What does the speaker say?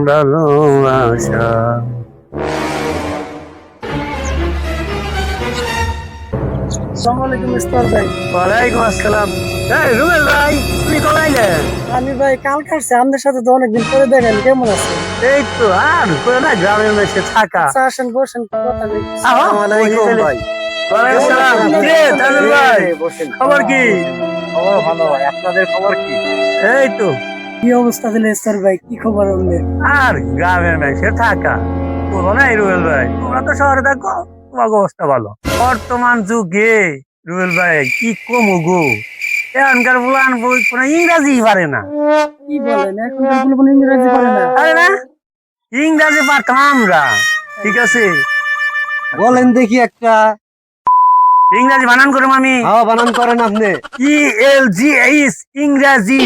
ভালোবাসা। আসসালামু আলাইকুম মিস্টার ভাই। ওয়ালাইকুম আসসালাম। এই রুবেল ভাই, তুমি কবে আইলেন? আমি ভাই কাল কাটছে আপনাদের সাথে তো অনেকদিন পরে দেখেন, কেমন আছেন? এই তো আর করে না, গ্রামের মেসে থাকা। আচ্ছা আসেন বসেন, কথা নেই। আসসালামু আলাইকুম ভাই। ওয়ালাইকুম আসসালাম। কে তাজুল ভাই, খবর কি? খবর ভালো ভাই, আপনাদের খবর কি? এই তো কি অবস্থা দিলে মিস্টার ভাই, কি খবর আপনাদের? আর গ্রামের মেসে থাকা। বলো না রুবেল ভাই, তোমরা তো শহরে থাকো, তোমার অবস্থা ভালো। বর্তমান যুগে রুবেল ভাই কি কমু গো, এখনকার বলান বই কোনো ইংরাজি পারে না। কি বলেন, এখন তো কোনো ইংরেজি পারে না? আরে না, ইংরাজি পারতাম আমরা, ঠিক আছে? বলেন দেখি একটা। ইংরাজি বানান করলাম আমি। হাওয়া বানান করেন আপনি। ELGS, ইংরাজি।